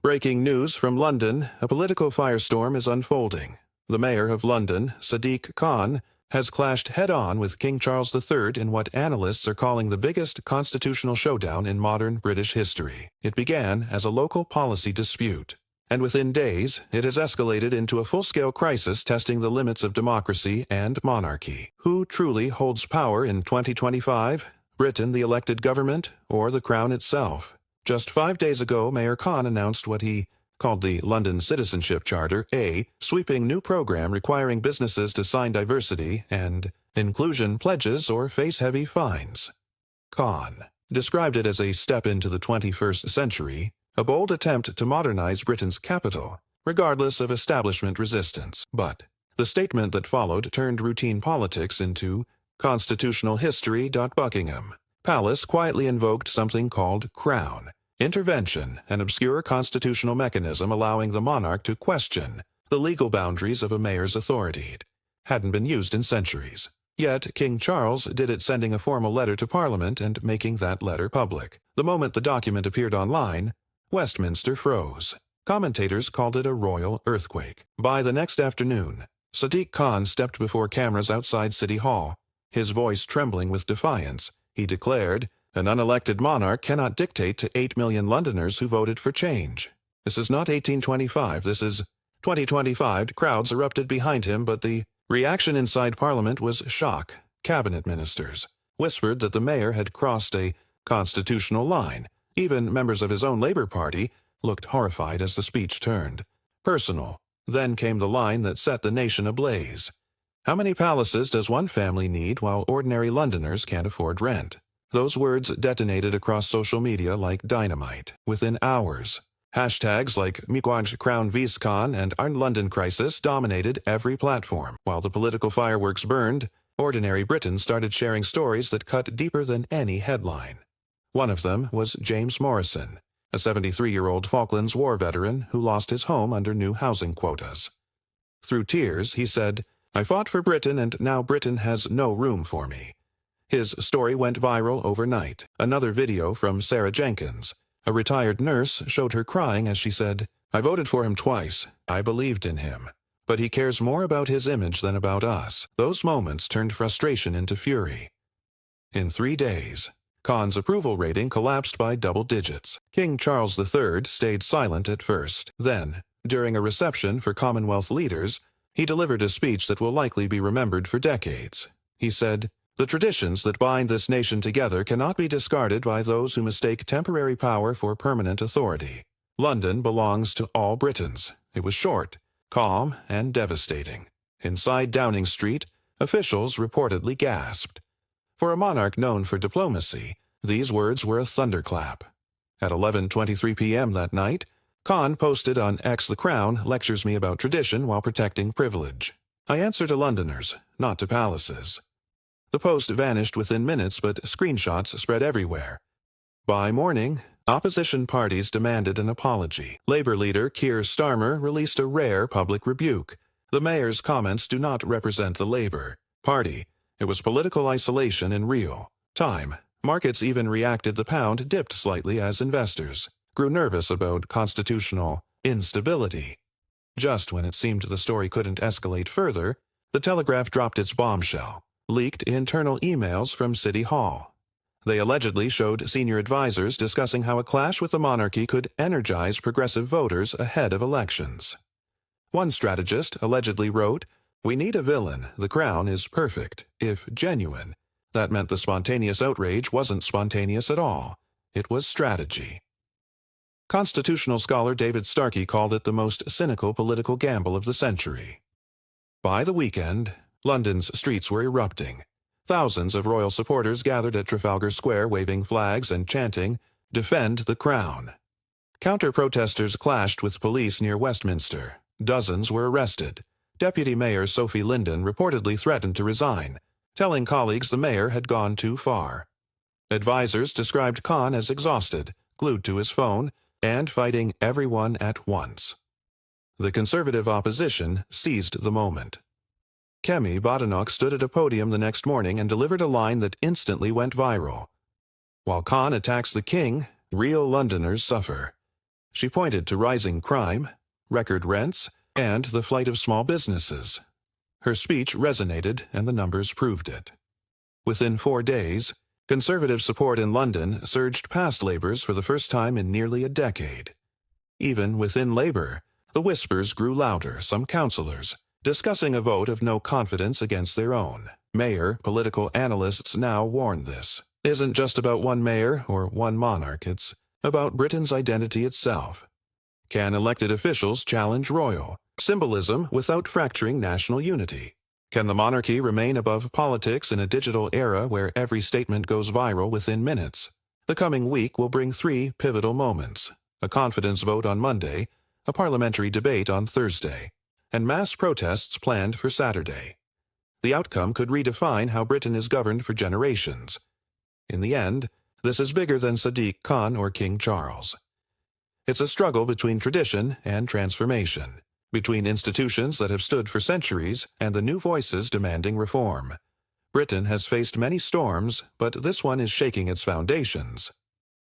Breaking news from London, a political firestorm is unfolding. The mayor of London, Sadiq Khan, has clashed head-on with King Charles III in what analysts are calling the biggest constitutional showdown in modern British history. It began as a local policy dispute, and within days it has escalated into a full-scale crisis testing the limits of democracy and monarchy. Who truly holds power in 2025? Britain, the elected government, or the Crown itself? Just 5 days ago, Mayor Khan announced what he called the London Citizenship Charter, a sweeping new program requiring businesses to sign diversity and inclusion pledges or face heavy fines. Khan described it as a step into the 21st century, a bold attempt to modernize Britain's capital, regardless of establishment resistance. But the statement that followed turned routine politics into constitutional history. Buckingham Palace quietly invoked something called Crown intervention, an obscure constitutional mechanism allowing the monarch to question the legal boundaries of a mayor's authority. It hadn't been used in centuries. Yet King Charles did it, sending a formal letter to Parliament and making that letter public. The moment the document appeared online, Westminster froze. Commentators called it a royal earthquake. By the next afternoon, Sadiq Khan stepped before cameras outside City Hall, his voice trembling with defiance. He declared, "An unelected monarch cannot dictate to 8 million Londoners who voted for change. This is not 1825, this is 2025. Crowds erupted behind him, but the reaction inside Parliament was shock. Cabinet ministers whispered that the mayor had crossed a constitutional line. Even members of his own Labour Party looked horrified as the speech turned personal. Then came the line that set the nation ablaze. How many palaces does one family need while ordinary Londoners can't afford rent? Those words detonated across social media like dynamite. Within hours, hashtags like Miigwaj Crown Viscon and Our London Crisis dominated every platform. While the political fireworks burned, ordinary Britons started sharing stories that cut deeper than any headline. One of them was James Morrison, a 73-year-old Falklands War veteran who lost his home under new housing quotas. Through tears, he said, "I fought for Britain and now Britain has no room for me." His story went viral overnight. Another video from Sarah Jenkins, a retired nurse, showed her crying as she said, "I voted for him twice. I believed in him. But he cares more about his image than about us." Those moments turned frustration into fury. In 3 days, Khan's approval rating collapsed by double digits. King Charles III stayed silent at first. Then, during a reception for Commonwealth leaders, he delivered a speech that will likely be remembered for decades. He said, "The traditions that bind this nation together cannot be discarded by those who mistake temporary power for permanent authority. London belongs to all Britons." It was short, calm, and devastating. Inside Downing Street, officials reportedly gasped. For a monarch known for diplomacy, these words were a thunderclap. At 11:23 p.m. that night, Khan posted on X, "The Crown lectures me about tradition while protecting privilege. I answer to Londoners, not to palaces." The post vanished within minutes, but screenshots spread everywhere. By morning, opposition parties demanded an apology. Labour leader Keir Starmer released a rare public rebuke. The mayor's comments do not represent the Labour Party. It was political isolation in real time. Markets even reacted. The pound dipped slightly as investors grew nervous about constitutional instability. Just when it seemed the story couldn't escalate further, the Telegraph dropped its bombshell. Leaked internal emails from City Hall. They allegedly showed senior advisors discussing how a clash with the monarchy could energize progressive voters ahead of elections. One strategist allegedly wrote, "We need a villain. The Crown is perfect, if genuine." That meant the spontaneous outrage wasn't spontaneous at all. It was strategy. Constitutional scholar David Starkey called it the most cynical political gamble of the century. By the weekend, London's streets were erupting. Thousands of royal supporters gathered at Trafalgar Square waving flags and chanting, "Defend the Crown." Counter-protesters clashed with police near Westminster. Dozens were arrested. Deputy Mayor Sophie Linden reportedly threatened to resign, telling colleagues the mayor had gone too far. Advisors described Khan as exhausted, glued to his phone, and fighting everyone at once. The Conservative opposition seized the moment. Kemi Badenoch stood at a podium the next morning and delivered a line that instantly went viral. "While Khan attacks the king, real Londoners suffer." She pointed to rising crime, record rents, and the flight of small businesses. Her speech resonated, and the numbers proved it. Within 4 days, Conservative support in London surged past Labour's for the first time in nearly a decade. Even within Labour, the whispers grew louder, some councillors discussing a vote of no confidence against their own. Mayor political analysts now warn this isn't just about one mayor or one monarch, it's about Britain's identity itself. Can elected officials challenge royal symbolism without fracturing national unity? Can the monarchy remain above politics in a digital era where every statement goes viral within minutes? The coming week will bring 3 pivotal moments: a confidence vote on Monday, a parliamentary debate on Thursday, and mass protests planned for Saturday. The outcome could redefine how Britain is governed for generations. In the end, this is bigger than Sadiq Khan or King Charles. It's a struggle between tradition and transformation, between institutions that have stood for centuries and the new voices demanding reform. Britain has faced many storms, but this one is shaking its foundations.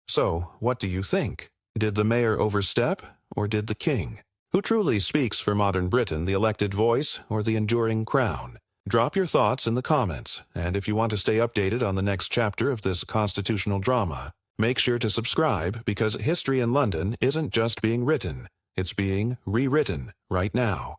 So, what do you think? Did the mayor overstep, or did the king? Who truly speaks for modern Britain, the elected voice or the enduring crown? Drop your thoughts in the comments, and if you want to stay updated on the next chapter of this constitutional drama, make sure to subscribe, because history in London isn't just being written, it's being rewritten right now.